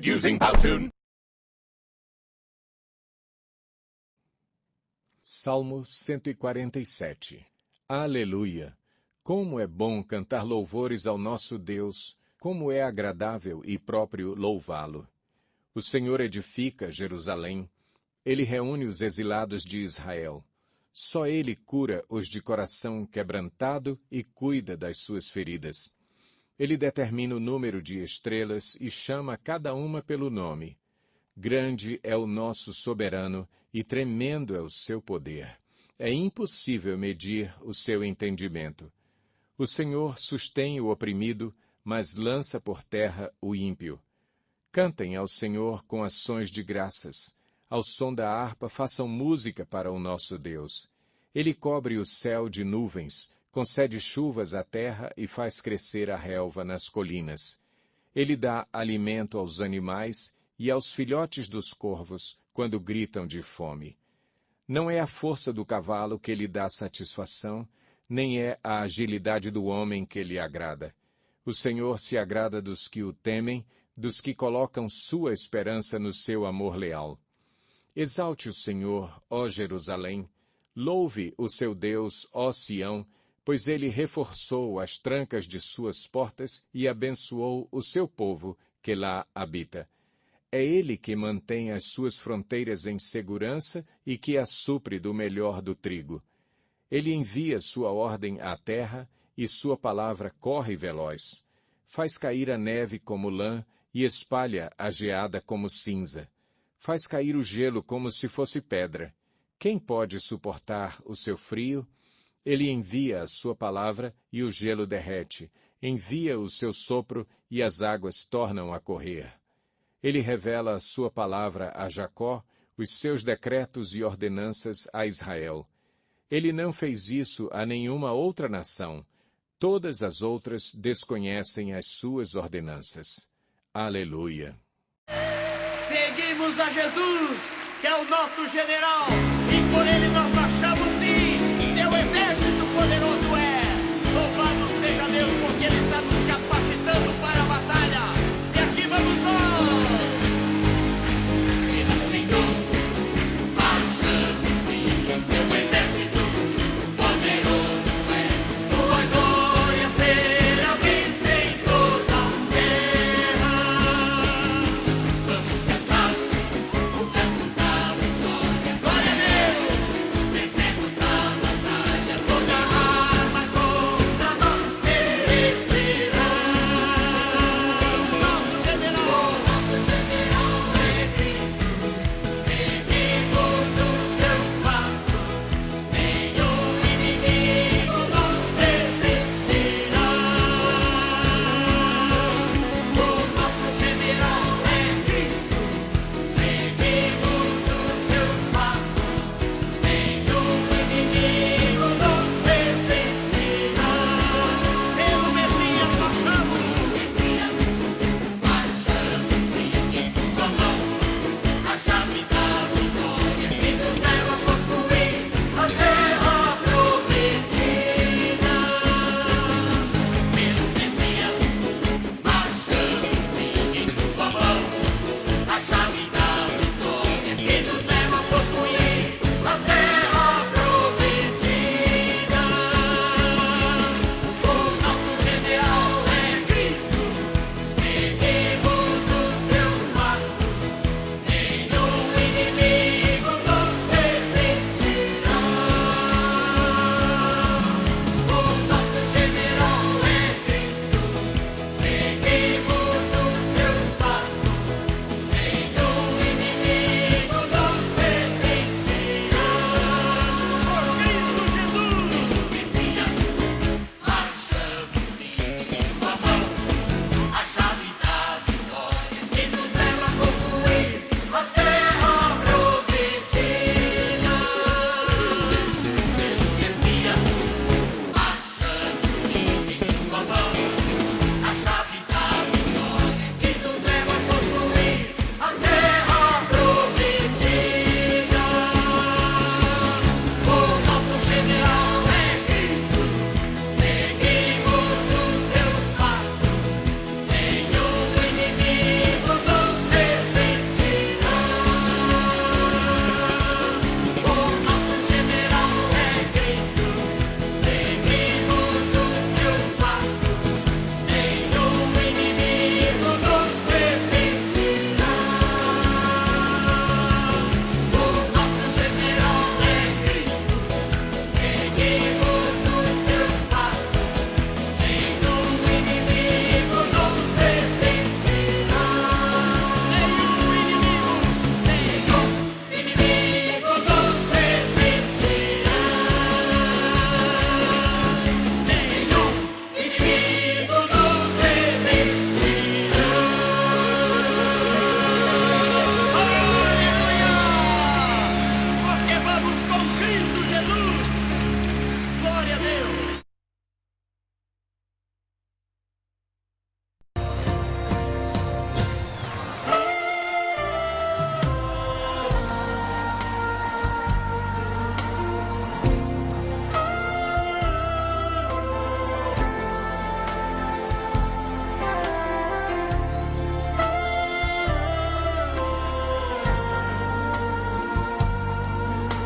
Using Powtoon. Salmo 147. Aleluia! Como é bom cantar louvores ao nosso Deus, como é agradável e próprio louvá-lo. O Senhor edifica Jerusalém, Ele reúne os exilados de Israel. Só Ele cura os de coração quebrantado e cuida das suas feridas. Ele determina o número de estrelas e chama cada uma pelo nome. Grande é o nosso soberano e tremendo é o seu poder. É impossível medir o seu entendimento. O Senhor sustém o oprimido, mas lança por terra o ímpio. Cantem ao Senhor com ações de graças. Ao som da harpa façam música para o nosso Deus. Ele cobre o céu de nuvens, concede chuvas à terra e faz crescer a relva nas colinas. Ele dá alimento aos animais e aos filhotes dos corvos quando gritam de fome. Não é a força do cavalo que lhe dá satisfação, nem é a agilidade do homem que lhe agrada. O Senhor se agrada dos que o temem, dos que colocam sua esperança no seu amor leal. Exalte o Senhor, ó Jerusalém, louve o seu Deus, ó Sião, pois ele reforçou as trancas de suas portas e abençoou o seu povo que lá habita. É ele que mantém as suas fronteiras em segurança e que a supre do melhor do trigo. Ele envia sua ordem à terra e sua palavra corre veloz. Faz cair a neve como lã e espalha a geada como cinza. Faz cair o gelo como se fosse pedra. Quem pode suportar o seu frio? Ele envia a sua palavra e o gelo derrete. Envia o seu sopro e as águas tornam a correr. Ele revela a sua palavra a Jacó, os seus decretos e ordenanças a Israel. Ele não fez isso a nenhuma outra nação. Todas as outras desconhecem as suas ordenanças. Aleluia! Seguimos a Jesus, que é o nosso general, e por ele nós marchamos sim, seu exército poderoso é. Louvado seja Deus, porque ele está nos capacitando para a batalha. E aqui vamos nós! Pelo Senhor, marchamos sim, seu exército poderoso é. Sua glória será vista em toda a terra. Vamos cantar o canto da vitória. Glória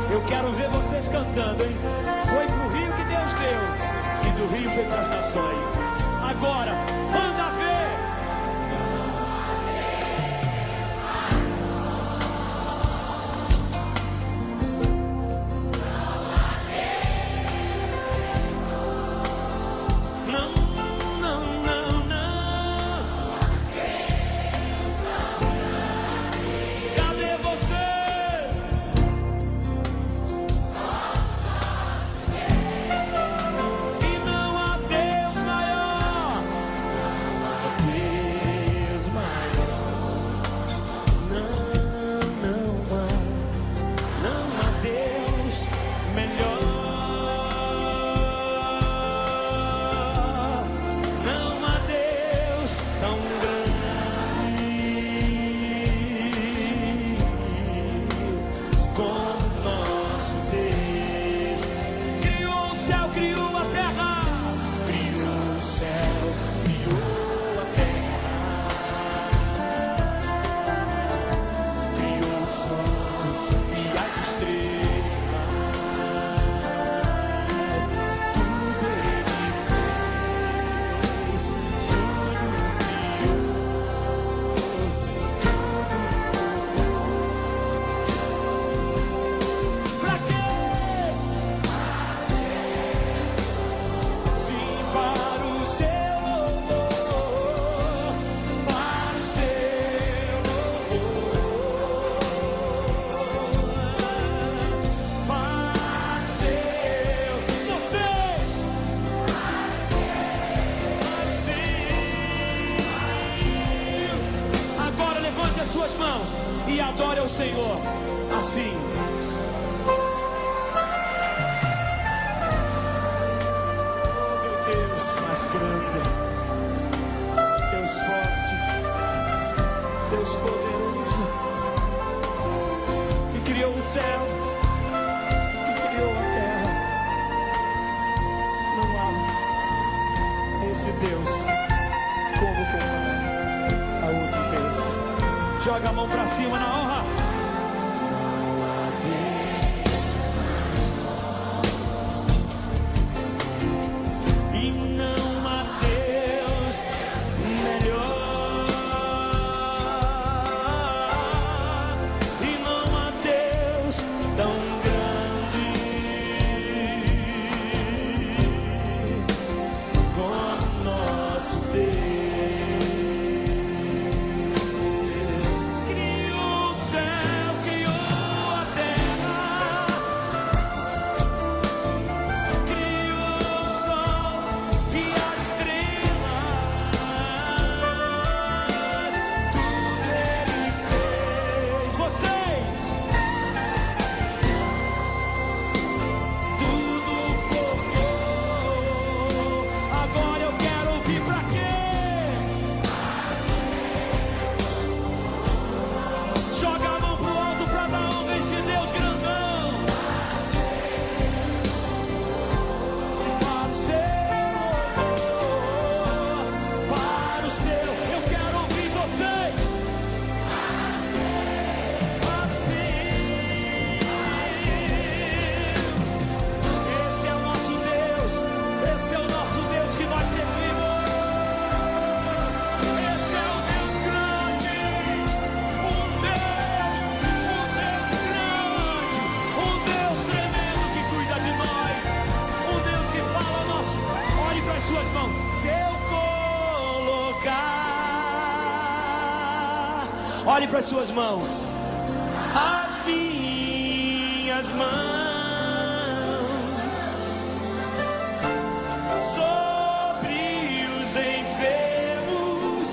Eu quero ver vocês cantando, hein? Foi pro rio que Deus deu, e do rio foi para as nações. Agora, manda ver! Não, não, não, não. Cadê você? E não há Deus maior. Deus maior. Não há Deus melhor. Não há Deus tão grande como nosso Deus. Criou o céu, criou a terra. Criou o céu, criou a terra. Criou o sol e as estrelas. Tudo Ele fez, tudo criou, tudo formou. Pra quê? Sim, para o seu louvor, para o seu louvor, para o seu, não sei, para o seu. Agora levante as suas mãos e adore ao Senhor assim. Oh, meu Deus mais grande, Deus forte, Deus poderoso, que criou o céu, que criou a terra. Não há esse Deus como comparar a outro Deus. Joga a mão pra cima na honra. Não há Deus. E não há Deus melhor. E não há Deus tão grande como nosso Deus. Criou o céu, criou a terra. Criou o sol e as estrelas. Tudo Ele fez. Vocês, tudo formou. Agora eu quero ouvir pra quê? Joga a mão pro alto pra dar honra a esse Deus grandão. Para o seu louvor, para o seu, eu quero ouvir vocês. Para o seu. Esse é o nosso Deus, esse é o nosso Deus que nós servimos. Esse é o Deus grande, um Deus tremendo que cuida de nós, um Deus que fala ao nosso. Olhe para as suas mãos. Se eu colocar, olhe para as suas mãos, as minhas mãos sobre os enfermos,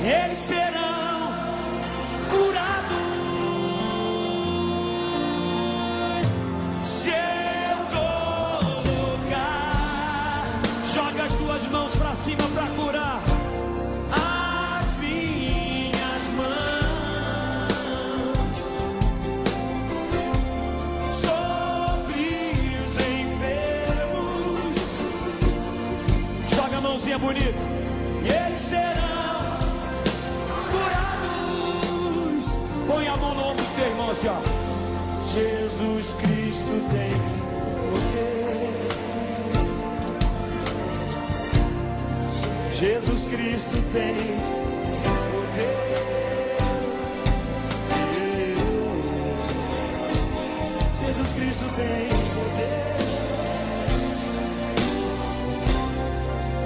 eles serão curados. Se eu colocar, joga as tuas mãos pra cima pra curar. As minhas mãos mão no ombro do teu irmão assim, ó. Jesus Cristo tem poder. Jesus Cristo tem poder. Jesus Cristo tem poder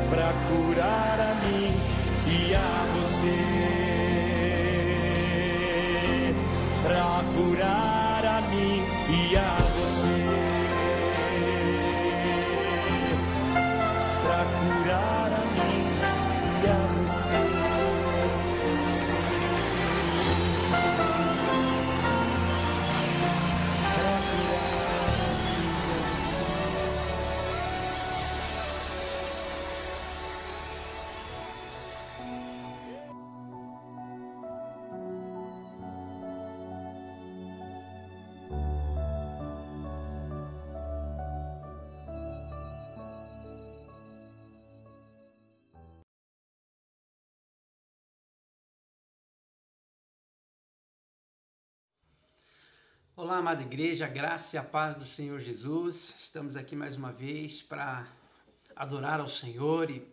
para curar a mim e a você. Para curar a mim e a você, para curar a mim e a você. Para curar a mim e a Olá, amada igreja, a graça e a paz do Senhor Jesus. Estamos aqui mais uma vez para adorar ao Senhor e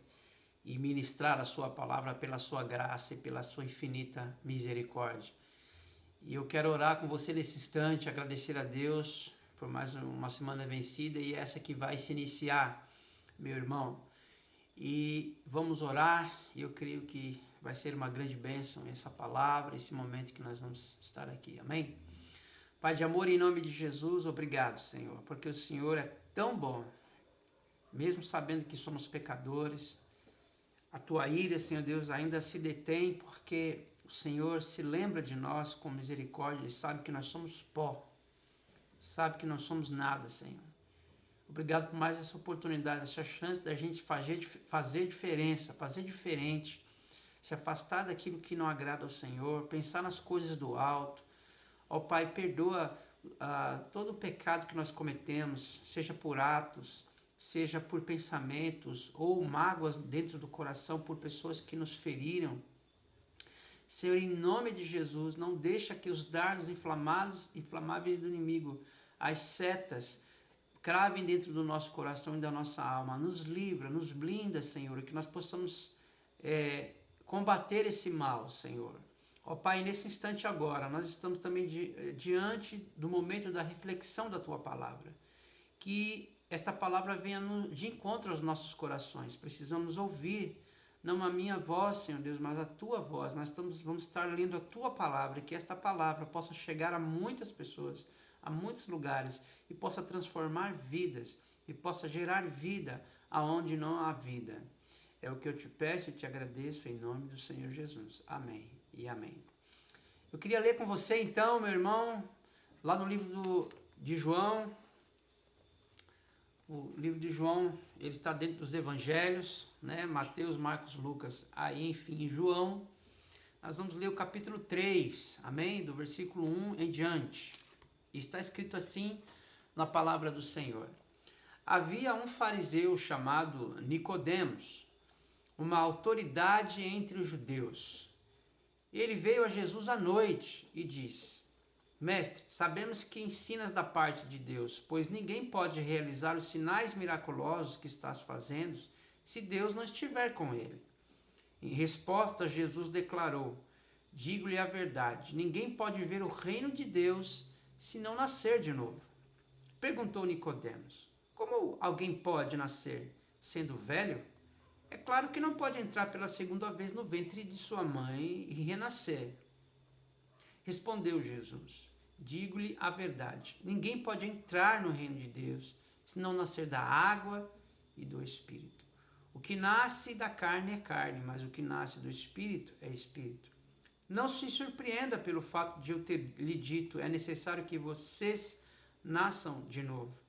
ministrar a sua palavra pela sua graça e pela sua infinita misericórdia. E eu quero orar com você nesse instante, agradecer a Deus por mais uma semana vencida e essa que vai se iniciar, meu irmão. E vamos orar, e eu creio que vai ser uma grande bênção essa palavra, esse momento que nós vamos estar aqui. Amém? Pai de amor, em nome de Jesus, obrigado, Senhor, porque o Senhor é tão bom, mesmo sabendo que somos pecadores. A tua ira, Senhor Deus, ainda se detém, porque o Senhor se lembra de nós com misericórdia e sabe que nós somos pó, sabe que não somos nada, Senhor. Obrigado por mais essa oportunidade, essa chance da gente fazer diferença, fazer diferente, se afastar daquilo que não agrada ao Senhor, pensar nas coisas do alto. Ó Pai, perdoa todo o pecado que nós cometemos, seja por atos, seja por pensamentos ou mágoas dentro do coração por pessoas que nos feriram. Senhor, em nome de Jesus, não deixa que os dardos inflamáveis do inimigo, as setas, cravem dentro do nosso coração e da nossa alma. Nos livra, nos blinda, Senhor, que nós possamos combater esse mal, Senhor. Ó Pai, nesse instante agora, nós estamos também diante do momento da reflexão da Tua Palavra. Que esta palavra venha de encontro aos nossos corações. Precisamos ouvir, não a minha voz, Senhor Deus, mas a Tua voz. Nós vamos estar lendo a Tua Palavra, que esta palavra possa chegar a muitas pessoas, a muitos lugares, e possa transformar vidas, e possa gerar vida aonde não há vida. É o que eu te peço e te agradeço em nome do Senhor Jesus. Amém. E amém. Eu queria ler com você então, meu irmão, lá no livro de João. O livro de João, ele está dentro dos evangelhos, né? Mateus, Marcos, Lucas, aí enfim, João. Nós vamos ler o capítulo 3, amém? Do versículo 1 em diante. Está escrito assim na palavra do Senhor. Havia um fariseu chamado Nicodemos, uma autoridade entre os judeus. Ele veio a Jesus à noite e disse: Mestre, sabemos que ensinas da parte de Deus, pois ninguém pode realizar os sinais miraculosos que estás fazendo se Deus não estiver com ele. Em resposta, Jesus declarou: Digo-lhe a verdade, ninguém pode ver o reino de Deus se não nascer de novo. Perguntou Nicodemos: Como alguém pode nascer sendo velho? É claro que não pode entrar pela segunda vez no ventre de sua mãe e renascer. Respondeu Jesus: Digo-lhe a verdade, ninguém pode entrar no reino de Deus se não nascer da água e do Espírito. O que nasce da carne é carne, mas o que nasce do Espírito é Espírito. Não se surpreenda pelo fato de eu ter lhe dito: é necessário que vocês nasçam de novo.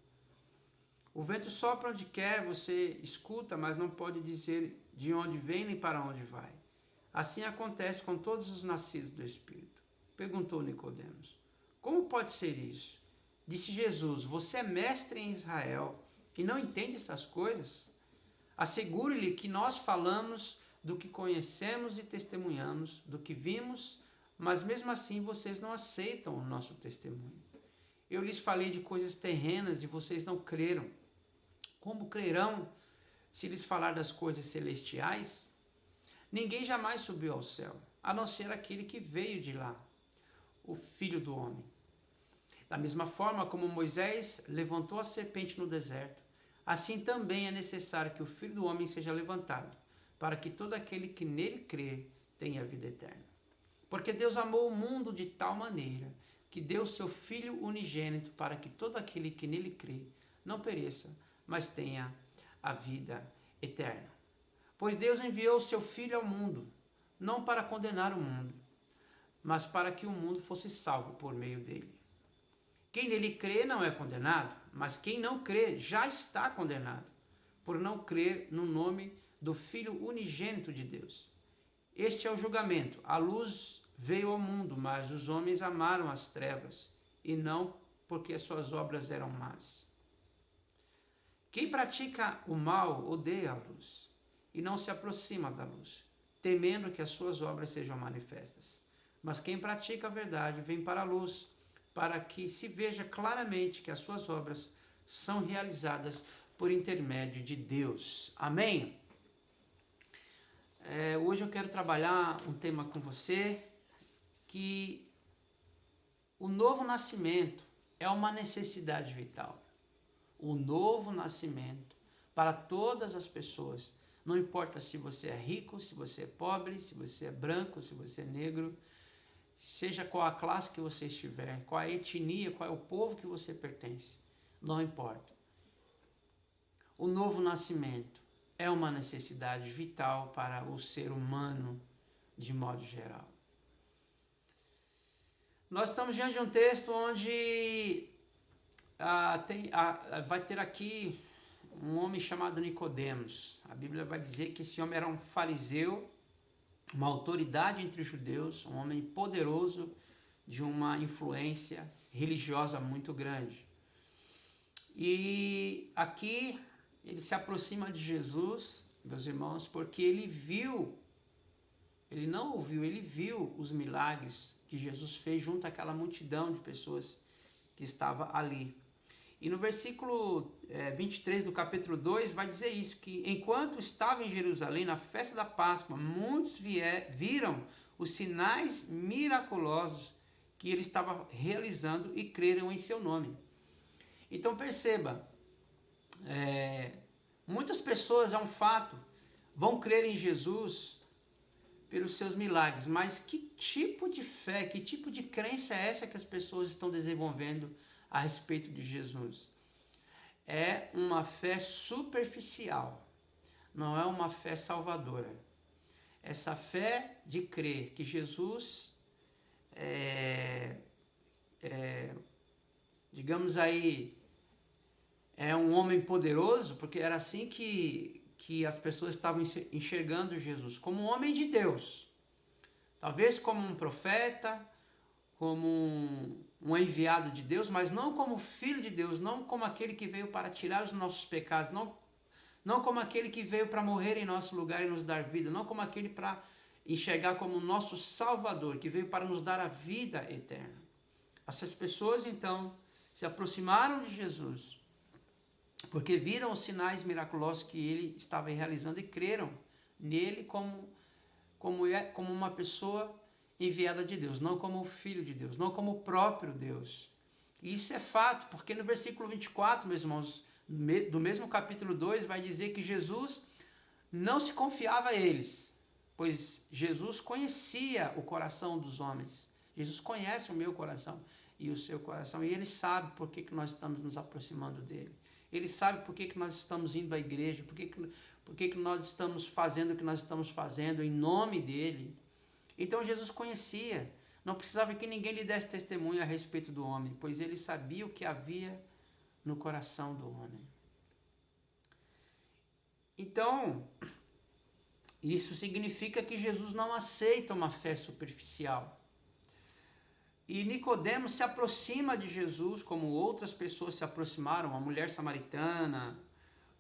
O vento sopra onde quer, você escuta, mas não pode dizer de onde vem nem para onde vai. Assim acontece com todos os nascidos do Espírito. Perguntou Nicodemos: Como pode ser isso? Disse Jesus: Você é mestre em Israel e não entende essas coisas? Assegure-lhe que nós falamos do que conhecemos e testemunhamos, do que vimos, mas mesmo assim vocês não aceitam o nosso testemunho. Eu lhes falei de coisas terrenas e vocês não creram. Como crerão se lhes falar das coisas celestiais? Ninguém jamais subiu ao céu, a não ser aquele que veio de lá, o Filho do Homem. Da mesma forma como Moisés levantou a serpente no deserto, assim também é necessário que o Filho do Homem seja levantado, para que todo aquele que nele crer tenha vida eterna. Porque Deus amou o mundo de tal maneira que deu seu Filho unigênito para que todo aquele que nele crê não pereça, mas tenha a vida eterna. Pois Deus enviou o seu Filho ao mundo, não para condenar o mundo, mas para que o mundo fosse salvo por meio dele. Quem nele crê não é condenado, mas quem não crê já está condenado, por não crer no nome do Filho unigênito de Deus. Este é o julgamento. A luz veio ao mundo, mas os homens amaram as trevas, e não porque as suas obras eram más. Quem pratica o mal odeia a luz, e não se aproxima da luz, temendo que as suas obras sejam manifestas. Mas quem pratica a verdade vem para a luz, para que se veja claramente que as suas obras são realizadas por intermédio de Deus. Amém? Hoje eu quero trabalhar um tema com você, que o novo nascimento é uma necessidade vital. O novo nascimento para todas as pessoas, não importa se você é rico, se você é pobre, se você é branco, se você é negro, seja qual a classe que você estiver, qual a etnia, qual é o povo que você pertence, não importa. O novo nascimento é uma necessidade vital para o ser humano de modo geral. Nós estamos diante de um texto onde vai ter aqui um homem chamado Nicodemos. A Bíblia vai dizer que esse homem era um fariseu, uma autoridade entre os judeus, um homem poderoso, de uma influência religiosa muito grande. E aqui ele se aproxima de Jesus, meus irmãos, porque ele viu, ele não ouviu, ele viu os milagres que Jesus fez junto àquela multidão de pessoas que estava ali. E no versículo 23 do capítulo 2 vai dizer isso, que enquanto estava em Jerusalém, na festa da Páscoa, muitos viram os sinais miraculosos que ele estava realizando e creram em seu nome. Então perceba, muitas pessoas, é um fato, vão crer em Jesus pelos seus milagres, mas que tipo de fé, que tipo de crença é essa que as pessoas estão desenvolvendo a respeito de Jesus? É uma fé superficial, não é uma fé salvadora. Essa fé de crer que Jesus digamos aí, é um homem poderoso, porque era assim que as pessoas estavam enxergando Jesus, como um homem de Deus, talvez como um profeta, como um enviado de Deus, mas não como filho de Deus, não como aquele que veio para tirar os nossos pecados, não como aquele que veio para morrer em nosso lugar e nos dar vida, não como aquele para enxergar como nosso Salvador, que veio para nos dar a vida eterna. Essas pessoas, então, se aproximaram de Jesus, porque viram os sinais miraculosos que ele estava realizando e creram nele como uma pessoa enviada de Deus, não como o Filho de Deus, não como o próprio Deus. E isso é fato, porque no versículo 24, meus irmãos, do mesmo capítulo 2, vai dizer que Jesus não se confiava a eles, pois Jesus conhecia o coração dos homens. Jesus conhece o meu coração e o seu coração, e ele sabe por que nós estamos nos aproximando dele. Ele sabe por que nós estamos indo à igreja, por que nós estamos fazendo o que nós estamos fazendo em nome dele. Então Jesus conhecia, não precisava que ninguém lhe desse testemunho a respeito do homem, pois ele sabia o que havia no coração do homem. Então, isso significa que Jesus não aceita uma fé superficial. E Nicodemos se aproxima de Jesus como outras pessoas se aproximaram, a mulher samaritana,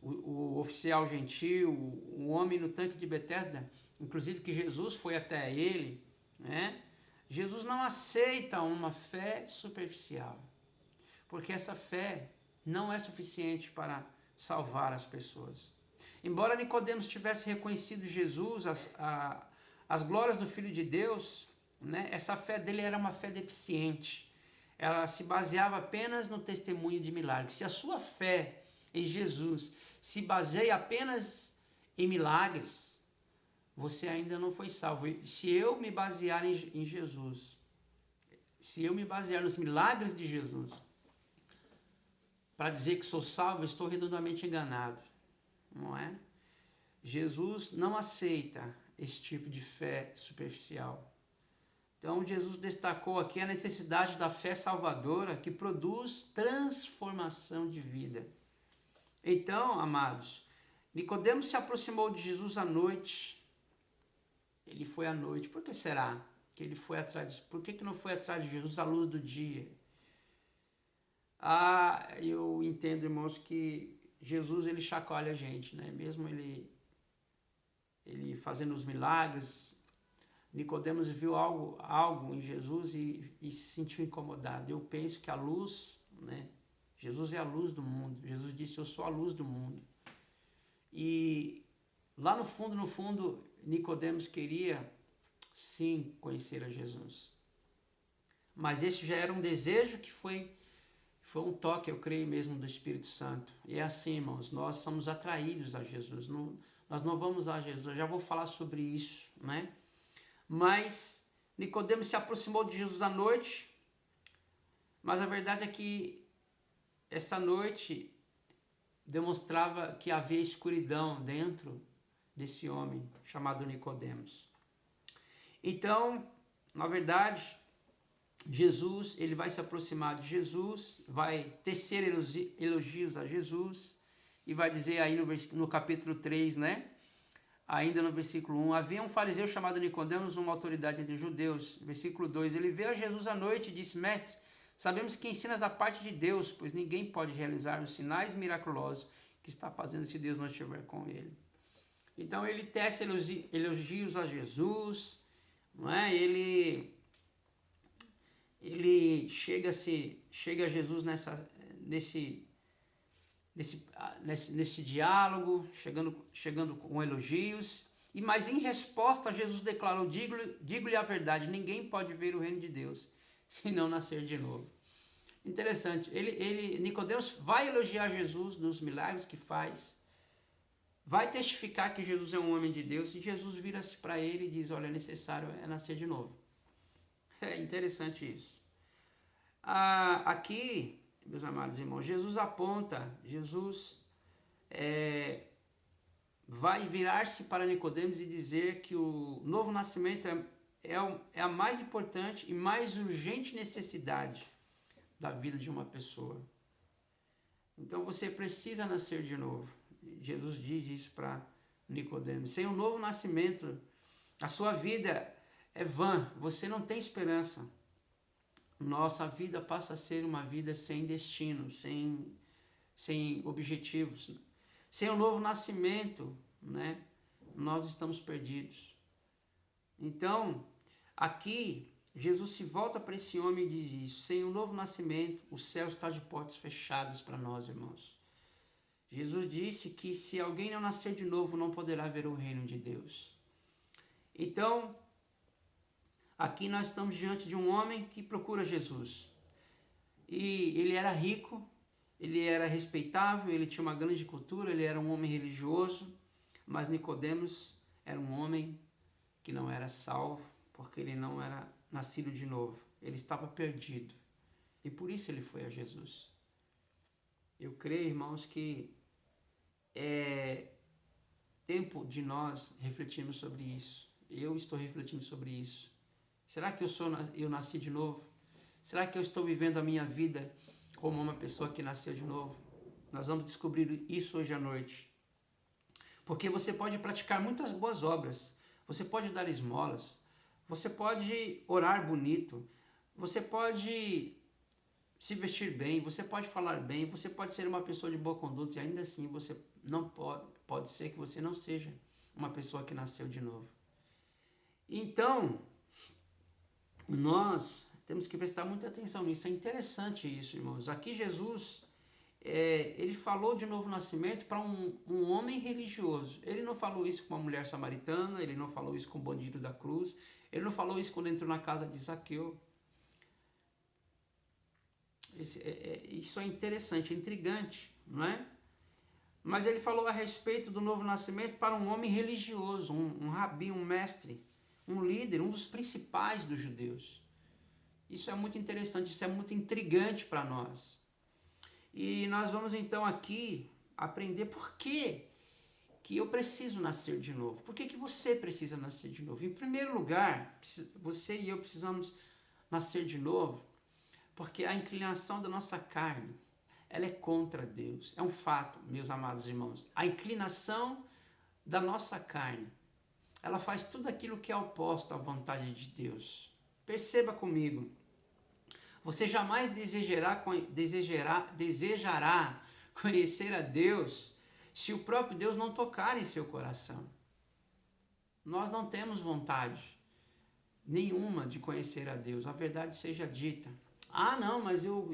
o oficial gentil, o homem no tanque de Betesda, inclusive que Jesus foi até ele, né? Jesus não aceita uma fé superficial, porque essa fé não é suficiente para salvar as pessoas. Embora Nicodemos tivesse reconhecido Jesus, as glórias do Filho de Deus, né, essa fé dele era uma fé deficiente. Ela se baseava apenas no testemunho de milagres. Se a sua fé em Jesus se baseia apenas em milagres, você ainda não foi salvo. Se eu me basear em Jesus, se eu me basear nos milagres de Jesus, para dizer que sou salvo, eu estou redondamente enganado, não é? Jesus não aceita esse tipo de fé superficial. Então, Jesus destacou aqui a necessidade da fé salvadora que produz transformação de vida. Então, amados, Nicodemos se aproximou de Jesus à noite. Ele foi à noite. Por que será que ele foi atrás? Por que não foi atrás de Jesus à luz do dia? Eu entendo, irmãos, que Jesus ele chacoalha a gente, né? Mesmo ele fazendo os milagres, Nicodemos viu algo em Jesus e se sentiu incomodado. Eu penso que a luz, né? Jesus é a luz do mundo. Jesus disse: eu sou a luz do mundo. E lá no fundo, Nicodemos queria sim conhecer a Jesus. Mas esse já era um desejo que foi um toque, eu creio mesmo, do Espírito Santo. E é assim, irmãos, nós somos atraídos a Jesus. Nós não vamos a Jesus. Eu já vou falar sobre isso, né? Mas Nicodemos se aproximou de Jesus à noite. Mas a verdade é que essa noite demonstrava que havia escuridão dentro desse homem chamado Nicodemos. Então, na verdade, Jesus, ele vai se aproximar de Jesus, vai tecer elogios a Jesus e vai dizer aí no capítulo 3, né? Ainda no versículo 1, havia um fariseu chamado Nicodemos, uma autoridade entre os judeus. Versículo 2, ele veio a Jesus à noite e disse: Mestre, sabemos que ensinas da parte de Deus, pois ninguém pode realizar os sinais miraculosos que está fazendo se Deus não estiver com ele. Então ele tece elogios a Jesus, não é? Ele chega a Jesus nesse diálogo, chegando com elogios, mas em resposta Jesus declarou: digo-lhe a verdade, ninguém pode ver o reino de Deus se não nascer de novo. Interessante, Nicodemos vai elogiar Jesus nos milagres que faz, vai testificar que Jesus é um homem de Deus, e Jesus vira-se para ele e diz: olha, é necessário nascer de novo. É interessante isso. Aqui, meus amados irmãos, Jesus vai virar-se para Nicodemos e dizer que o novo nascimento é a mais importante e mais urgente necessidade da vida de uma pessoa. Então você precisa nascer de novo. Jesus diz isso para Nicodemos. Sem um novo nascimento, a sua vida é vã, você não tem esperança. Nossa vida passa a ser uma vida sem destino, sem objetivos. Sem um novo nascimento, né, nós estamos perdidos. Então, aqui, Jesus se volta para esse homem e diz isso: sem um novo nascimento, o céu está de portas fechadas para nós, irmãos. Jesus disse que se alguém não nascer de novo, não poderá ver o reino de Deus. Então, aqui nós estamos diante de um homem que procura Jesus. E ele era rico, ele era respeitável, ele tinha uma grande cultura, ele era um homem religioso, mas Nicodemos era um homem que não era salvo, porque ele não era nascido de novo. Ele estava perdido. E por isso ele foi a Jesus. Eu creio, irmãos, que é tempo de nós refletirmos sobre isso. Eu estou refletindo sobre isso. Será que eu nasci de novo? Será que eu estou vivendo a minha vida como uma pessoa que nasceu de novo? Nós vamos descobrir isso hoje à noite. Porque você pode praticar muitas boas obras, você pode dar esmolas, você pode orar bonito, você pode se vestir bem, você pode falar bem, você pode ser uma pessoa de boa conduta, e ainda assim você não pode ser que você não seja uma pessoa que nasceu de novo. Então, nós temos que prestar muita atenção nisso. É interessante isso, irmãos. Aqui Jesus, ele falou de novo nascimento para um homem religioso. Ele não falou isso com uma mulher samaritana, ele não falou isso com o bandido da cruz, ele não falou isso quando entrou na casa de Zaqueu. Isso é interessante, é intrigante, não é? Mas ele falou a respeito do novo nascimento para um homem religioso, um rabi, um mestre, um líder, um dos principais dos judeus. Isso é muito interessante, isso é muito intrigante para nós. E nós vamos então aqui aprender por que eu preciso nascer de novo. Por que você precisa nascer de novo? Em primeiro lugar, você e eu precisamos nascer de novo porque a inclinação da nossa carne, ela é contra Deus. É um fato, meus amados irmãos. A inclinação da nossa carne, ela faz tudo aquilo que é oposto à vontade de Deus. Perceba comigo. Você jamais desejará conhecer a Deus se o próprio Deus não tocar em seu coração. Nós não temos vontade nenhuma de conhecer a Deus. A verdade seja dita. Ah, não, mas eu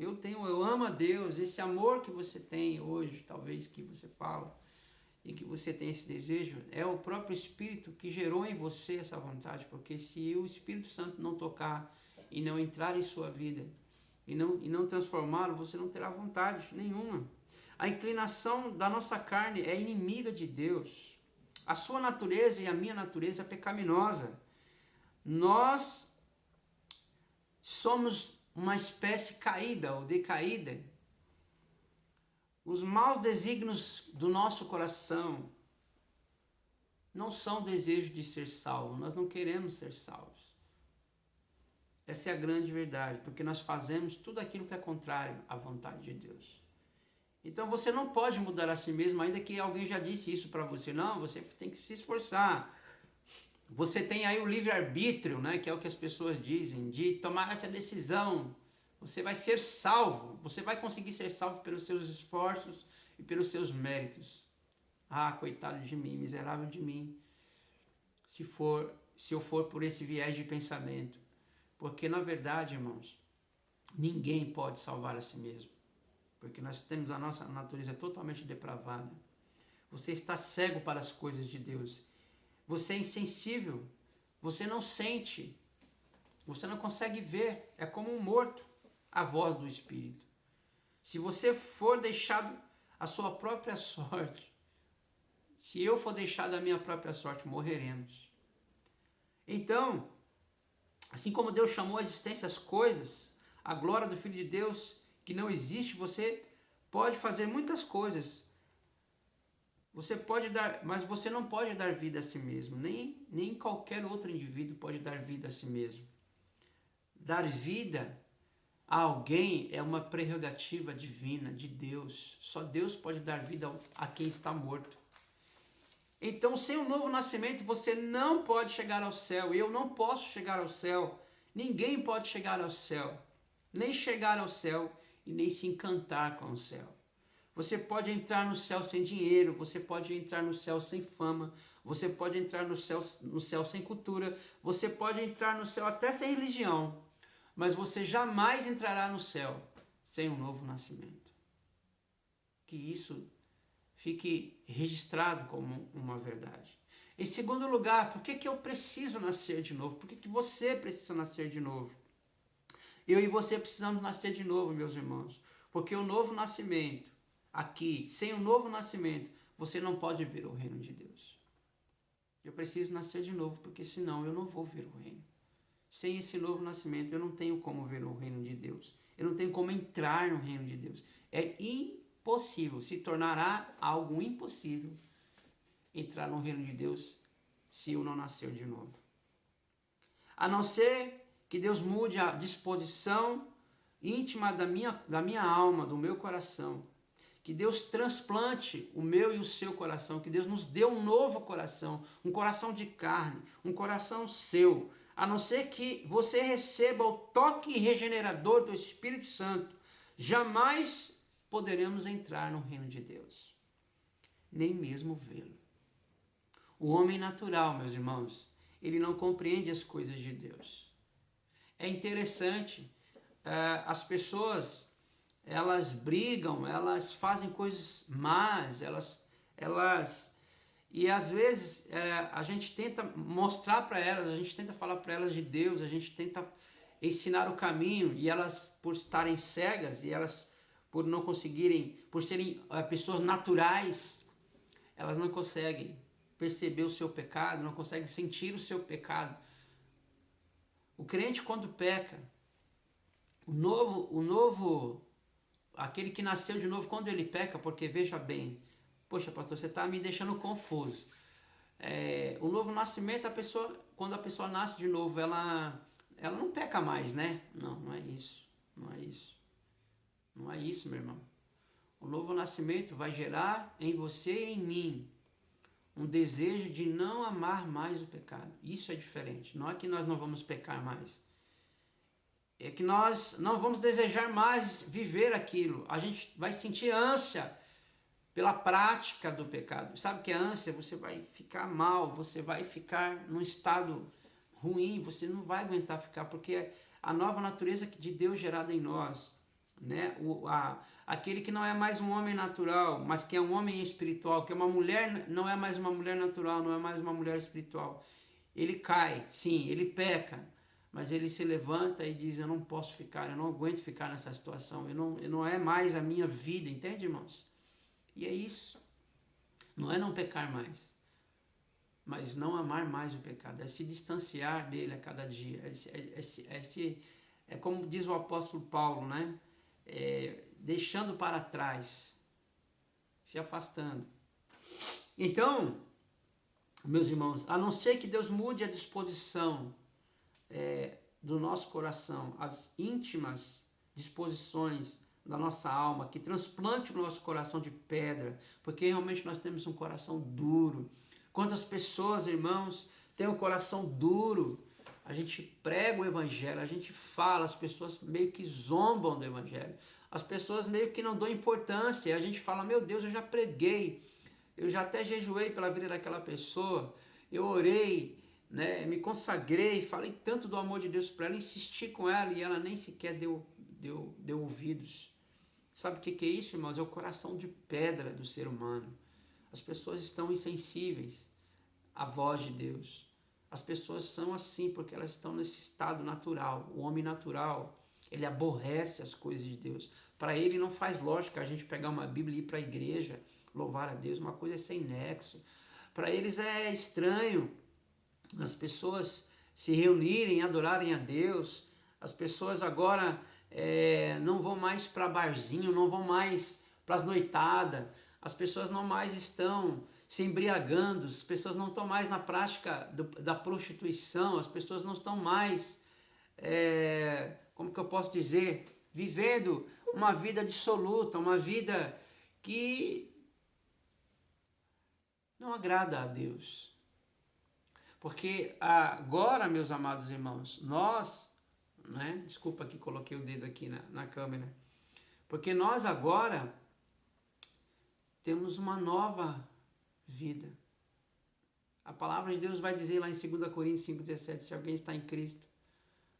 amo a Deus. Esse amor que você tem hoje, talvez que você fala, e que você tem esse desejo, é o próprio Espírito que gerou em você essa vontade, porque se o Espírito Santo não tocar e não entrar em sua vida, e não transformá-lo, você não terá vontade nenhuma. A inclinação da nossa carne é inimiga de Deus. A sua natureza e a minha natureza é pecaminosa. Nós somos uma espécie caída ou decaída. Os maus desígnios do nosso coração não são desejo de ser salvo. Nós não queremos ser salvos. Essa é a grande verdade, porque nós fazemos tudo aquilo que é contrário à vontade de Deus. Então você não pode mudar a si mesmo, ainda que alguém já disse isso para você. Não, você tem que se esforçar. Você tem aí o livre-arbítrio, né, que é o que as pessoas dizem, de tomar essa decisão. Você vai ser salvo, você vai conseguir ser salvo pelos seus esforços e pelos seus méritos. Ah, coitado de mim, miserável de mim, se eu for por esse viés de pensamento. Porque, na verdade, irmãos, ninguém pode salvar a si mesmo. Porque nós temos a nossa natureza totalmente depravada. Você está cego para as coisas de Deus. Você é insensível. Você não sente. Você não consegue ver. É como um morto a voz do Espírito. Se você for deixado à sua própria sorte, se eu for deixado à minha própria sorte, morreremos. Então, assim como Deus chamou à existência as coisas, a glória do Filho de Deus, que não existe, você pode fazer muitas coisas. Você pode dar, mas você não pode dar vida a si mesmo. Nem qualquer outro indivíduo pode dar vida a si mesmo. Dar vida a alguém é uma prerrogativa divina de Deus. Só Deus pode dar vida a quem está morto. Então, sem o novo nascimento, você não pode chegar ao céu. Eu não posso chegar ao céu. Ninguém pode chegar ao céu. Nem chegar ao céu e nem se encantar com o céu. Você pode entrar no céu sem dinheiro. Você pode entrar no céu sem fama. Você pode entrar no céu sem cultura. Você pode entrar no céu até sem religião. Mas você jamais entrará no céu sem um novo nascimento. Que isso fique registrado como uma verdade. Em segundo lugar, por que eu preciso nascer de novo? Por que você precisa nascer de novo? Eu e você precisamos nascer de novo, meus irmãos. Porque o novo nascimento, aqui, sem o novo nascimento, você não pode ver o reino de Deus. Eu preciso nascer de novo, porque senão eu não vou ver o reino. Sem esse novo nascimento, eu não tenho como ver o reino de Deus. Eu não tenho como entrar no reino de Deus. É impossível, se tornará algo impossível entrar no reino de Deus se eu não nascer de novo. A não ser que Deus mude a disposição íntima da minha alma, do meu coração. Que Deus transplante o meu e o seu coração. Que Deus nos dê um novo coração, um coração de carne, um coração seu. A não ser que você receba o toque regenerador do Espírito Santo, jamais poderemos entrar no reino de Deus, nem mesmo vê-lo. O homem natural, meus irmãos, ele não compreende as coisas de Deus. é interessante, as pessoas, elas brigam, elas fazem coisas más, e às vezes a gente tenta mostrar para elas, a gente tenta falar para elas de Deus, a gente tenta ensinar o caminho, e elas, por estarem cegas, e elas por não conseguirem, por serem pessoas naturais, elas não conseguem perceber o seu pecado, não conseguem sentir o seu pecado. O crente, quando peca, aquele que nasceu de novo, quando ele peca, porque veja bem, poxa, pastor, você está me deixando confuso. O novo nascimento, quando a pessoa nasce de novo, ela não peca mais, né? Não é isso. Não é isso, meu irmão. O novo nascimento vai gerar em você e em mim um desejo de não amar mais o pecado. Isso é diferente. Não é que nós não vamos pecar mais. É que nós não vamos desejar mais viver aquilo. A gente vai sentir ânsia pela prática do pecado. Sabe o que é ânsia? Você vai ficar mal, você vai ficar num estado ruim, você não vai aguentar ficar, porque é a nova natureza de Deus gerada em nós, né? Aquele que não é mais um homem natural, mas que é um homem espiritual, que é uma mulher, não é mais uma mulher natural, não é mais uma mulher espiritual. Ele cai, sim, ele peca, mas ele se levanta e diz: eu não posso ficar, eu não aguento ficar nessa situação, não é mais a minha vida, entende, irmãos? E é isso. Não é não pecar mais, mas não amar mais o pecado, é se distanciar dele a cada dia, é como diz o apóstolo Paulo, né? Deixando para trás, se afastando. Então, meus irmãos, a não ser que Deus mude a disposição do nosso coração, as íntimas disposições da nossa alma, que transplante o nosso coração de pedra, porque realmente nós temos um coração duro. Quantas pessoas, irmãos, têm um coração duro? A gente prega o evangelho, a gente fala, as pessoas meio que zombam do evangelho, as pessoas meio que não dão importância, a gente fala: meu Deus, eu já preguei, eu já até jejuei pela vida daquela pessoa, eu orei, né, me consagrei, falei tanto do amor de Deus para ela, insisti com ela e ela nem sequer deu ouvidos. Sabe o que é isso, irmãos? É o coração de pedra do ser humano. As pessoas estão insensíveis à voz de Deus. As pessoas são assim porque elas estão nesse estado natural. O homem natural, ele aborrece as coisas de Deus. Para ele não faz lógica a gente pegar uma Bíblia e ir para a igreja, louvar a Deus, uma coisa é sem nexo. Para eles é estranho as pessoas se reunirem, adorarem a Deus. As pessoas agora não vão mais para barzinho, não vão mais para as noitadas. As pessoas não mais estão se embriagando, as pessoas não estão mais na prática da prostituição, as pessoas não estão mais, como que eu posso dizer, vivendo uma vida dissoluta, uma vida que não agrada a Deus. Porque agora, meus amados irmãos, nós, né, desculpa que coloquei o dedo aqui na câmera, porque nós agora temos uma nova vida. A palavra de Deus vai dizer lá em 2 Coríntios 5,17, se alguém está em Cristo,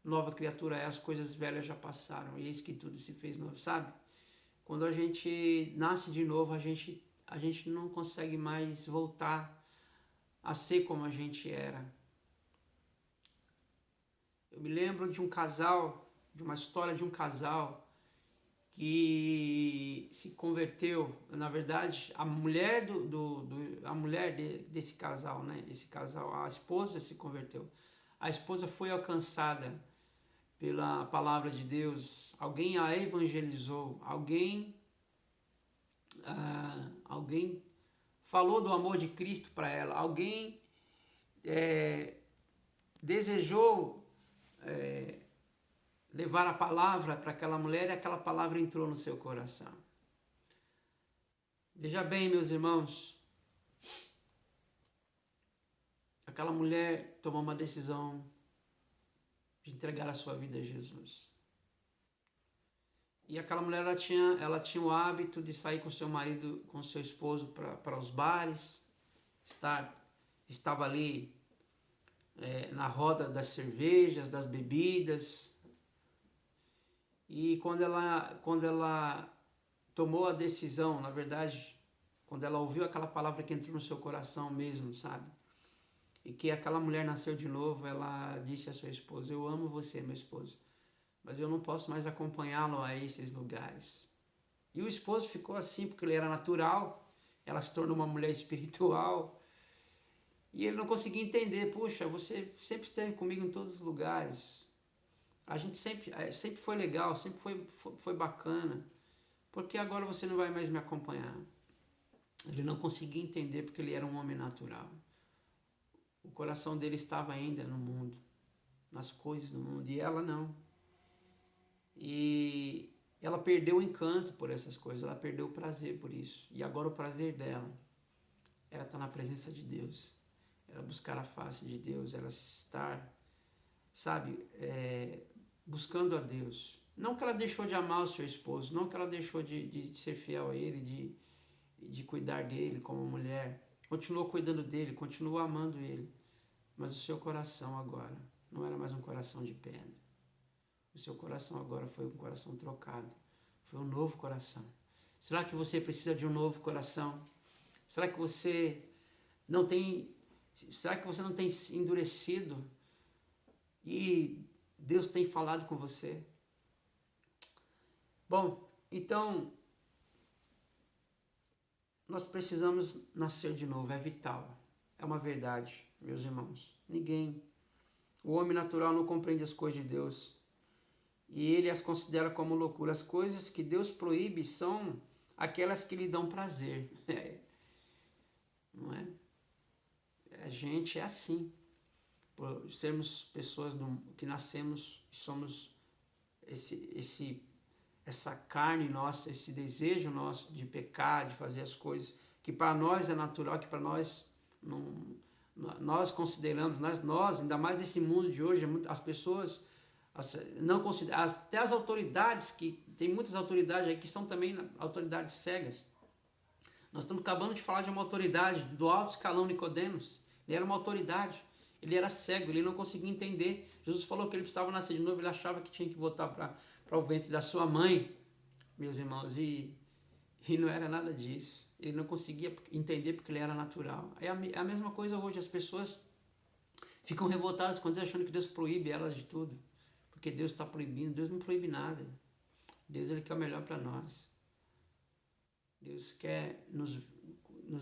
nova criatura é, as coisas velhas já passaram, e eis que tudo se fez novo, sabe? Quando a gente nasce de novo, a gente não consegue mais voltar a ser como a gente era. Eu me lembro de um casal, de uma história de um casal que se converteu. Na verdade, a mulher desse casal, né? Esse casal, a esposa se converteu. A esposa foi alcançada pela palavra de Deus. Alguém a evangelizou. Alguém falou do amor de Cristo para ela. Alguém desejou levar a palavra para aquela mulher e aquela palavra entrou no seu coração. Veja bem, meus irmãos, aquela mulher tomou uma decisão de entregar a sua vida a Jesus. E aquela mulher, ela tinha o hábito de sair com seu marido, com seu esposo para os bares, estava ali na roda das cervejas, das bebidas, E quando ela tomou a decisão, na verdade, quando ela ouviu aquela palavra que entrou no seu coração mesmo, sabe? E que aquela mulher nasceu de novo, ela disse à sua esposa: eu amo você, meu esposo, mas eu não posso mais acompanhá-lo a esses lugares. E o esposo ficou assim, porque ele era natural, ela se tornou uma mulher espiritual, e ele não conseguia entender. Puxa, você sempre esteve comigo em todos os lugares, a gente sempre foi legal, sempre foi bacana, por que agora você não vai mais me acompanhar? Ele não conseguia entender, porque ele era um homem natural. O coração dele estava ainda no mundo, nas coisas do mundo, e ela não. E ela perdeu o encanto por essas coisas, ela perdeu o prazer por isso. E agora o prazer dela era estar na presença de Deus, era buscar a face de Deus, era estar, sabe, buscando a Deus. Não que ela deixou de amar o seu esposo, não que ela deixou de ser fiel a ele, de cuidar dele como mulher. Continuou cuidando dele, continuou amando ele. Mas o seu coração agora não era mais um coração de pedra. O seu coração agora foi um coração trocado. Foi um novo coração. Será que você precisa de um novo coração? Será que você não tem endurecido e Deus tem falado com você? Bom, então nós precisamos nascer de novo, é vital, é uma verdade, meus irmãos. O homem natural não compreende as coisas de Deus e ele as considera como loucura. As coisas que Deus proíbe são aquelas que lhe dão prazer. Não é? A gente é assim, por sermos pessoas que nascemos e somos essa carne nossa, esse desejo nosso de pecar, de fazer as coisas que para nós é natural, que para nós nós consideramos, nós, ainda mais nesse mundo de hoje, as pessoas não consideram, até as autoridades, que tem muitas autoridades aí que são também autoridades cegas. Nós estamos acabando de falar de uma autoridade do alto escalão, Nicodemos. Ele era uma autoridade, ele era cego, ele não conseguia entender. Jesus falou que ele precisava nascer de novo, ele achava que tinha que voltar para o ventre da sua mãe, meus irmãos, e não era nada disso. Ele não conseguia entender porque ele era natural. É a mesma coisa hoje, as pessoas ficam revoltadas quando achando que Deus proíbe elas de tudo, porque Deus está proibindo. Deus não proíbe nada. Deus, ele quer o melhor para nós. Deus quer nos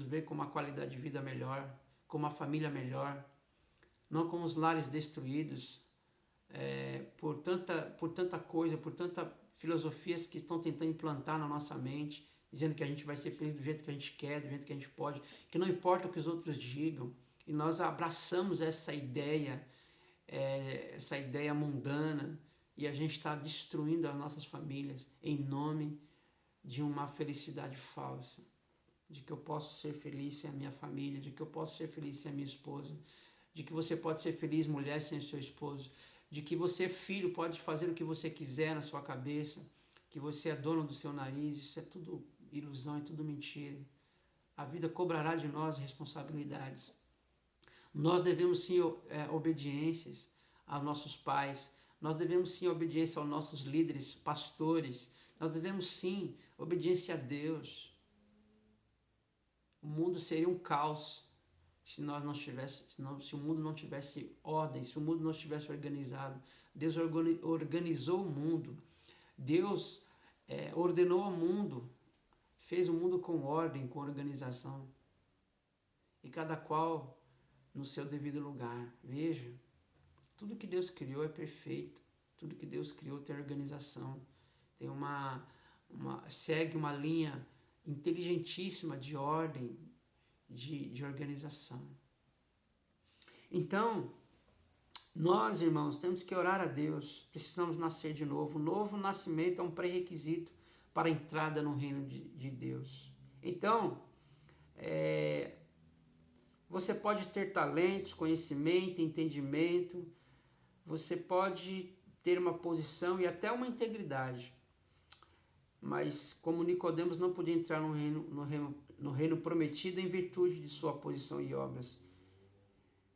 ver com uma qualidade de vida melhor, com uma família melhor, não com os lares destruídos por tanta coisa, por tanta filosofias que estão tentando implantar na nossa mente, dizendo que a gente vai ser feliz do jeito que a gente quer, do jeito que a gente pode, que não importa o que os outros digam. E nós abraçamos essa ideia mundana, e a gente está destruindo as nossas famílias em nome de uma felicidade falsa, de que eu posso ser feliz sem a minha família, de que eu posso ser feliz sem a minha esposa, de que você pode ser feliz, mulher, sem o seu esposo, de que você, filho, pode fazer o que você quiser na sua cabeça, que você é dono do seu nariz. Isso é tudo ilusão, é tudo mentira. A vida cobrará de nós responsabilidades. Nós devemos sim obediências aos nossos pais, nós devemos sim obediência aos nossos líderes, pastores, nós devemos sim obediência a Deus. O mundo seria um caos se nós não tivéssemos, se o mundo não tivesse ordem, se o mundo não estivesse organizado. Deus organizou o mundo. Deus ordenou o mundo, fez o mundo com ordem, com organização. E cada qual no seu devido lugar. Veja, tudo que Deus criou é perfeito. Tudo que Deus criou tem organização. Tem segue uma linha inteligentíssima de ordem, de organização. Então, nós, irmãos, temos que orar a Deus, precisamos nascer de novo. O novo nascimento é um pré-requisito para a entrada no reino de Deus. Então, você pode ter talentos, conhecimento, entendimento, você pode ter uma posição e até uma integridade, mas como Nicodemos não podia entrar no reino prometido em virtude de sua posição e obras,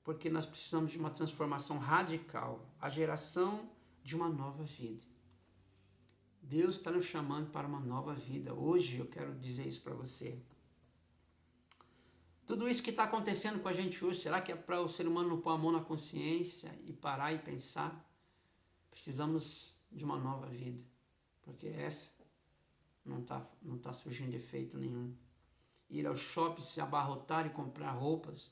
porque nós precisamos de uma transformação radical, a geração de uma nova vida. Deus está nos chamando para uma nova vida. Hoje eu quero dizer isso para você. Tudo isso que está acontecendo com a gente hoje, será que é para o ser humano não pôr a mão na consciência e parar e pensar? Precisamos de uma nova vida, porque essa não tá surgindo efeito nenhum. Ir ao shopping, se abarrotar e comprar roupas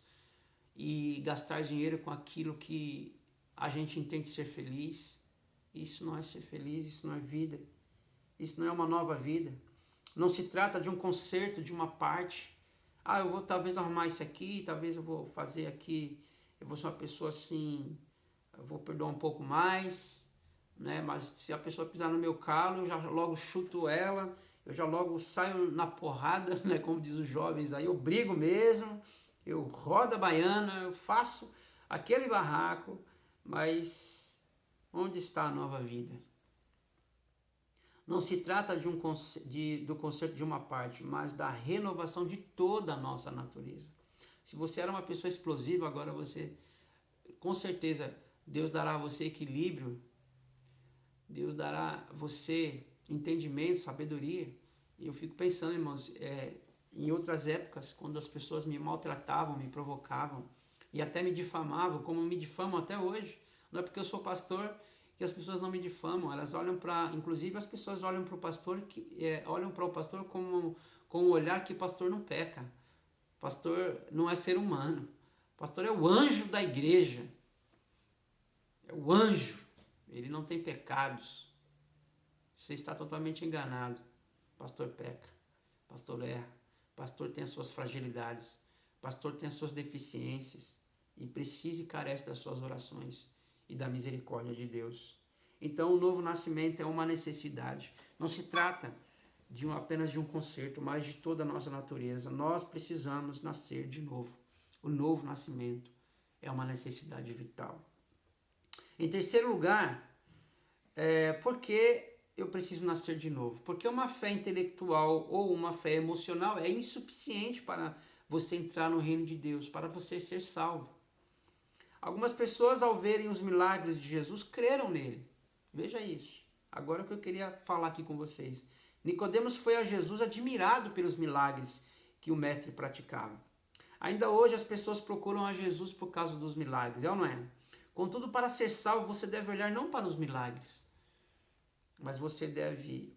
e gastar dinheiro com aquilo que a gente entende ser feliz, isso não é ser feliz, isso não é vida, isso não é uma nova vida. Não se trata de um conserto de uma parte. Eu vou talvez arrumar isso aqui, talvez eu vou fazer aqui, eu vou ser uma pessoa assim, eu vou perdoar um pouco mais, né? Mas se a pessoa pisar no meu calo, eu já logo chuto ela, eu já logo saio na porrada, né? Como diz os jovens aí, eu brigo mesmo, eu rodo a baiana, eu faço aquele barraco, mas onde está a nova vida? Não se trata do conserto de uma parte, mas da renovação de toda a nossa natureza. Se você era uma pessoa explosiva, agora você, com certeza, Deus dará a você equilíbrio, Deus dará a você entendimento, sabedoria. E eu fico pensando, irmãos, em outras épocas, quando as pessoas me maltratavam, me provocavam e até me difamavam, como me difamam até hoje. Não é porque eu sou pastor que as pessoas não me difamam, elas olham inclusive as pessoas olham para o pastor, olham para o pastor com um olhar que o pastor não peca. O pastor não é ser humano. O pastor é o anjo da igreja. É o anjo. Ele não tem pecados. Você está totalmente enganado. O pastor peca. O pastor erra. O pastor tem as suas fragilidades. O pastor tem as suas deficiências. E precisa e carece das suas orações e da misericórdia de Deus. Então o novo nascimento é uma necessidade. Não se trata apenas de um conserto, mas de toda a nossa natureza. Nós precisamos nascer de novo. O novo nascimento é uma necessidade vital. Em terceiro lugar, por que eu preciso nascer de novo? Porque uma fé intelectual ou uma fé emocional é insuficiente para você entrar no reino de Deus, para você ser salvo. Algumas pessoas, ao verem os milagres de Jesus, creram nele. Veja isso. Agora o que eu queria falar aqui com vocês. Nicodemos foi a Jesus admirado pelos milagres que o mestre praticava. Ainda hoje as pessoas procuram a Jesus por causa dos milagres, é ou não é? Contudo, para ser salvo, você deve olhar não para os milagres, mas você deve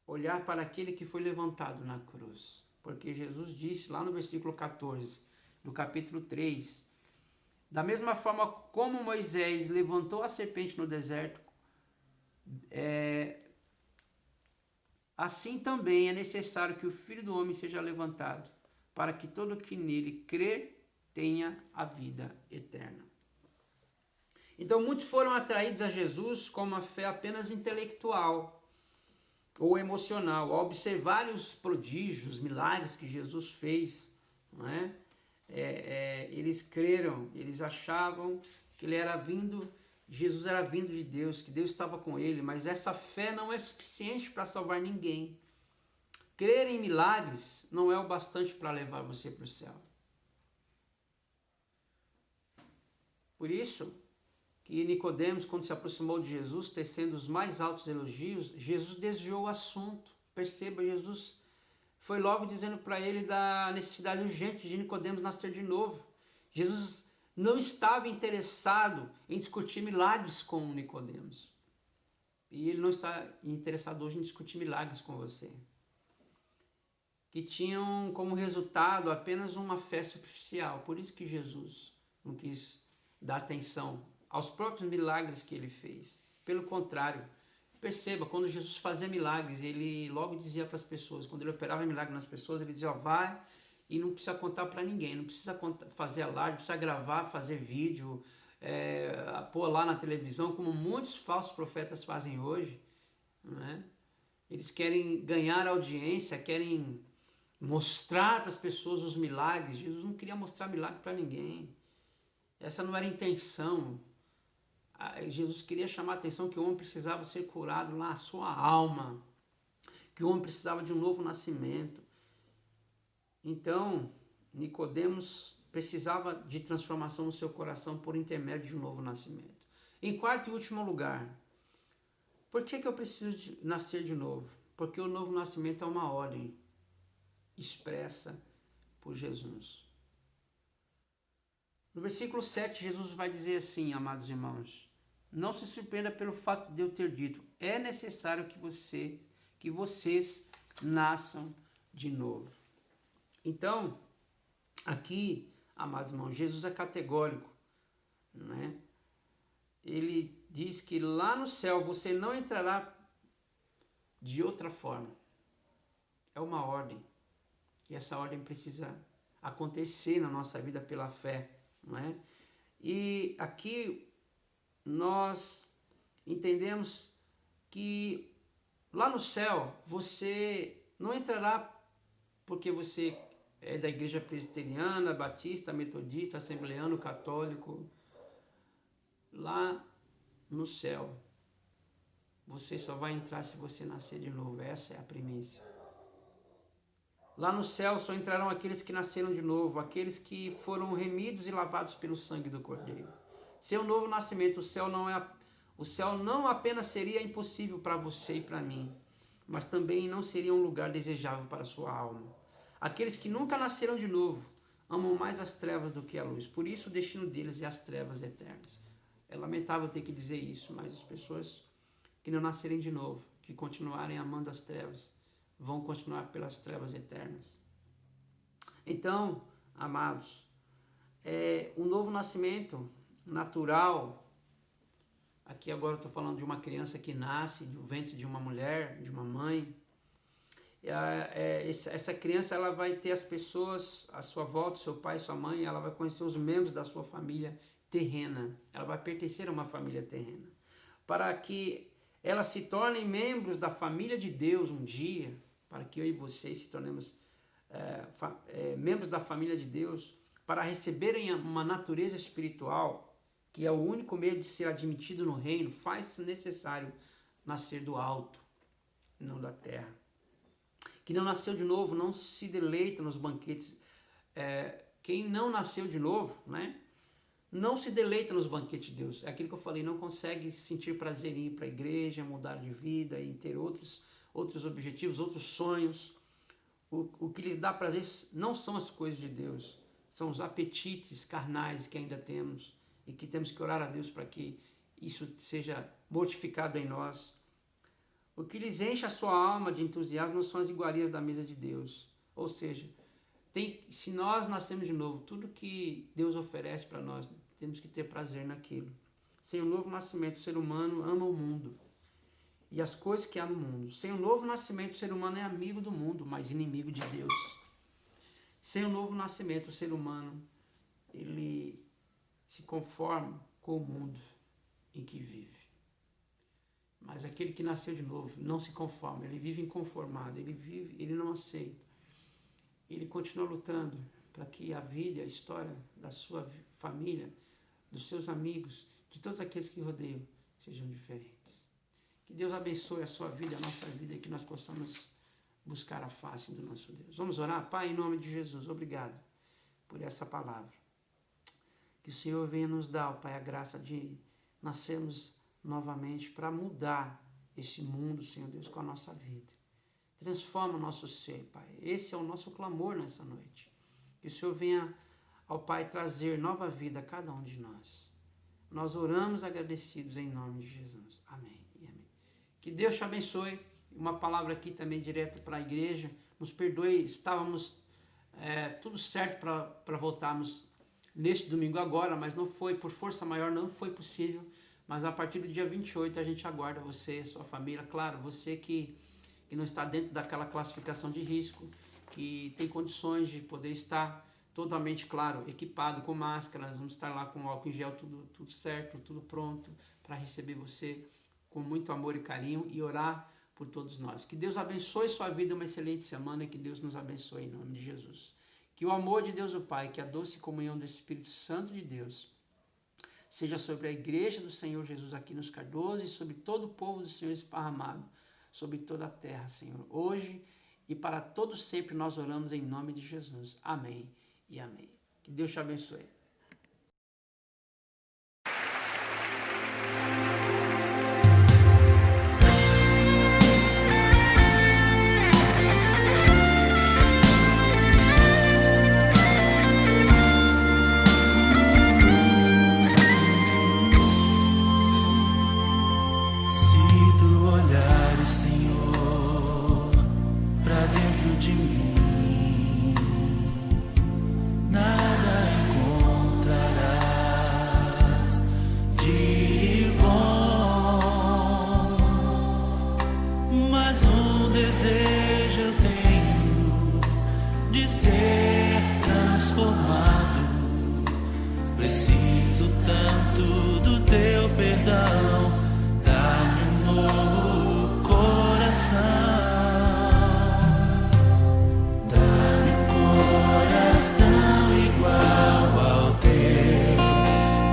olhar para aquele que foi levantado na cruz. Porque Jesus disse lá no versículo 14, do capítulo 3, da mesma forma como Moisés levantou a serpente no deserto, assim também é necessário que o Filho do Homem seja levantado, para que todo que nele crer tenha a vida eterna. Então muitos foram atraídos a Jesus com uma fé apenas intelectual ou emocional, ao observar os prodígios, os milagres que Jesus fez, não é? Eles creram, eles achavam que Jesus era vindo de Deus, que Deus estava com ele, mas essa fé não é suficiente para salvar ninguém. Crer em milagres não é o bastante para levar você para o céu. Por isso que Nicodemos, quando se aproximou de Jesus, tecendo os mais altos elogios, Jesus desviou o assunto. Perceba, Jesus foi logo dizendo para ele da necessidade urgente de Nicodemos nascer de novo. Jesus não estava interessado em discutir milagres com Nicodemos. E ele não está interessado hoje em discutir milagres com você. Que tinham como resultado apenas uma fé superficial. Por isso que Jesus não quis dar atenção aos próprios milagres que ele fez. Pelo contrário, perceba, quando Jesus fazia milagres, ele logo dizia para as pessoas, quando ele operava milagre nas pessoas, ele dizia, vai e não precisa contar para ninguém, não precisa fazer alarde, não precisa gravar, fazer vídeo, pôr lá na televisão, como muitos falsos profetas fazem hoje. Não é? Eles querem ganhar audiência, querem mostrar para as pessoas os milagres. Jesus não queria mostrar milagre para ninguém. Essa não era a intenção. Jesus queria chamar a atenção que o homem precisava ser curado lá, a sua alma, que o homem precisava de um novo nascimento. Então, Nicodemos precisava de transformação no seu coração por intermédio de um novo nascimento. Em quarto e último lugar, Por que eu preciso nascer de novo? Porque o novo nascimento é uma ordem expressa por Jesus. No versículo 7, Jesus vai dizer assim, amados irmãos: não se surpreenda pelo fato de eu ter dito, é necessário que vocês nasçam de novo. Então, aqui, amados irmãos, Jesus é categórico, né? Ele diz que lá no céu você não entrará de outra forma. É uma ordem. E essa ordem precisa acontecer na nossa vida pela fé, não é? E aqui nós entendemos que lá no céu você não entrará porque você é da igreja presbiteriana, batista, metodista, assembleano, católico. Lá no céu você só vai entrar se você nascer de novo. Essa é a primícia. Lá no céu só entrarão aqueles que nasceram de novo, aqueles que foram remidos e lavados pelo sangue do Cordeiro. Seu novo nascimento, o céu não apenas seria impossível para você e para mim, mas também não seria um lugar desejável para a sua alma. Aqueles que nunca nasceram de novo amam mais as trevas do que a luz. Por isso o destino deles é as trevas eternas. É lamentável ter que dizer isso, mas as pessoas que não nascerem de novo, que continuarem amando as trevas, vão continuar pelas trevas eternas. Então, amados, o novo nascimento natural, aqui agora eu estou falando de uma criança que nasce do ventre de uma mulher, de uma mãe. Essa criança ela vai ter as pessoas à sua volta, seu pai, sua mãe, ela vai conhecer os membros da sua família terrena, ela vai pertencer a uma família terrena. Para que elas se tornem membros da família de Deus um dia, para que eu e vocês se tornemos membros da família de Deus, para receberem uma natureza espiritual, que é o único meio de ser admitido no reino, faz-se necessário nascer do alto, não da terra. Que não nasceu de novo não se deleita nos banquetes. Quem não nasceu de novo, né, não se deleita nos banquetes de Deus. É aquilo que eu falei, não consegue sentir prazer em ir para a igreja, mudar de vida e ter outros objetivos, outros sonhos. O que lhes dá prazer não são as coisas de Deus, são os apetites carnais que ainda temos e que temos que orar a Deus para que isso seja mortificado em nós. O que lhes enche a sua alma de entusiasmo não são as iguarias da mesa de Deus. Ou seja, se nós nascemos de novo, tudo que Deus oferece para nós, temos que ter prazer naquilo. Sem o novo nascimento, o ser humano ama o mundo e as coisas que há no mundo. Sem o novo nascimento, o ser humano é amigo do mundo, mas inimigo de Deus. Sem o novo nascimento, o ser humano ele se conforma com o mundo em que vive. Mas aquele que nasceu de novo não se conforma, ele vive inconformado, ele não aceita. Ele continua lutando para que a vida e a história da sua família, dos seus amigos, de todos aqueles que rodeiam, sejam diferentes. Que Deus abençoe a sua vida, a nossa vida, e que nós possamos buscar a face do nosso Deus. Vamos orar? Pai, em nome de Jesus, obrigado por essa palavra. Que o Senhor venha nos dar, Pai, a graça de nascermos novamente para mudar esse mundo, Senhor Deus, com a nossa vida. Transforma o nosso ser, Pai. Esse é o nosso clamor nessa noite. Que o Senhor venha, ao Pai, trazer nova vida a cada um de nós. Nós oramos agradecidos em nome de Jesus. Amém e amém. Que Deus te abençoe. Uma palavra aqui também direto para a igreja. Nos perdoe, estávamos tudo certo para voltarmos neste domingo agora, mas não foi, por força maior, não foi possível. Mas a partir do dia 28 a gente aguarda você, sua família, claro, você que não está dentro daquela classificação de risco, que tem condições de poder estar totalmente, claro, equipado com máscaras, vamos estar lá com álcool em gel, tudo certo, tudo pronto para receber você com muito amor e carinho e orar por todos nós. Que Deus abençoe sua vida, uma excelente semana, e que Deus nos abençoe em nome de Jesus. Que o amor de Deus o Pai, que a doce comunhão do Espírito Santo de Deus seja sobre a igreja do Senhor Jesus aqui nos Cardoso e sobre todo o povo do Senhor esparramado, sobre toda a terra, Senhor. Hoje e para todos sempre nós oramos em nome de Jesus. Amém e amém. Que Deus te abençoe. mas um desejo eu tenho de ser transformado. Preciso tanto do teu perdão, dá-me um novo coração. Dá-me um coração igual ao teu,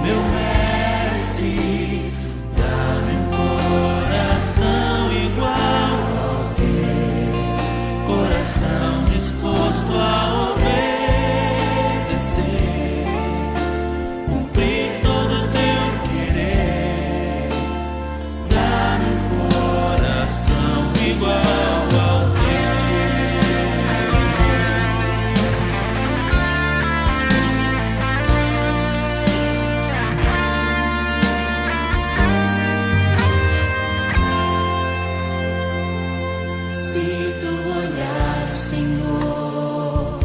meu mestre. Dá-me um coração igual ao teu, coração disposto a obedecer, cumprir todo o teu querer. Dá-me um coração igual ao teu. Se tu olhar, Senhor,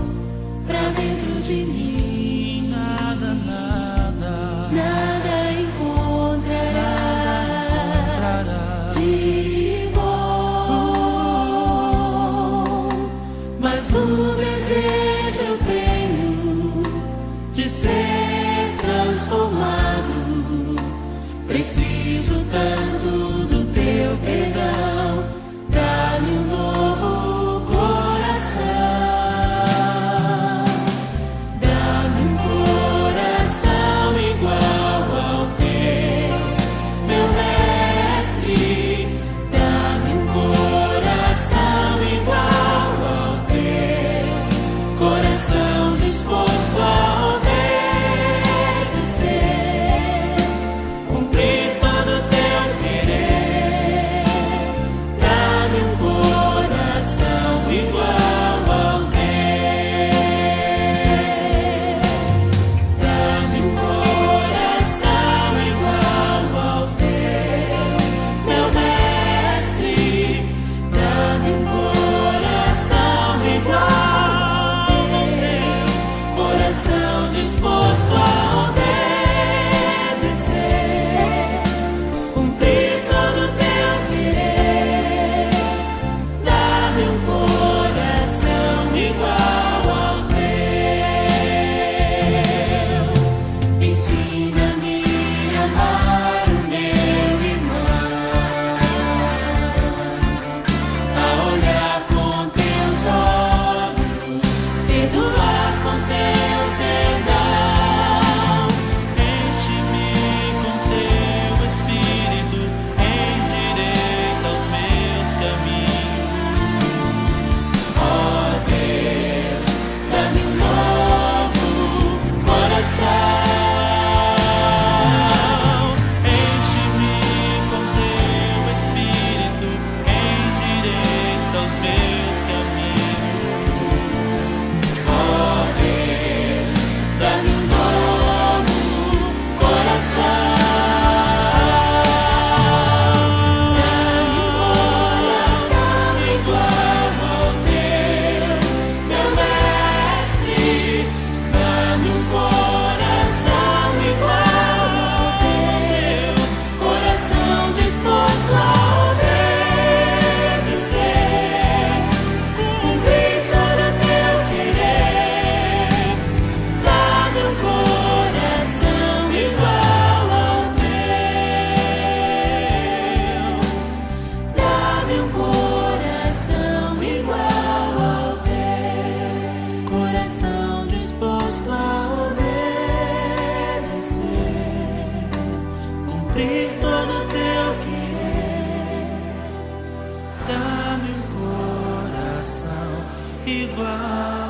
pra dentro de mim, nada encontrarás de bom. Mas um desejo eu tenho de ser transformado. Preciso tanto do teu perdão, dá-me um novo coração. Dá-me um coração igual ao teu, meu mestre. Dá-me um coração igual ao teu, coração disposto a obedecer, cumprir todo o teu querer. Dá-me um coração igual ao teu. Dá-me um coração igual ao teu, meu mestre. Dá-me um coração igual ao teu, coração disposto a obedecer, cumprir todo o teu querer. Dá-me um coração igual ao teu. Ensina-me a amar o meu irmão, a olhar com teus olhos, perdoar com teu perdão. Enche-me com teu Espírito, endireita os meus caminhos. Ó Deus, dá-me um novo coração. Enche-me com teu Espírito, endireita os meus caminhos. Ó Deus, dá-me um novo coração. Dá-me um coração igual ao teu, meu mestre. Dá-me um coração igual ao teu, coração disposto a obedecer, cumprir todo o teu querer. Dá-me um coração igual ao teu. Dá-me um coração igual ao teu, coração disposto a obedecer, cumprir todo o teu querer. Dá-me um coração igual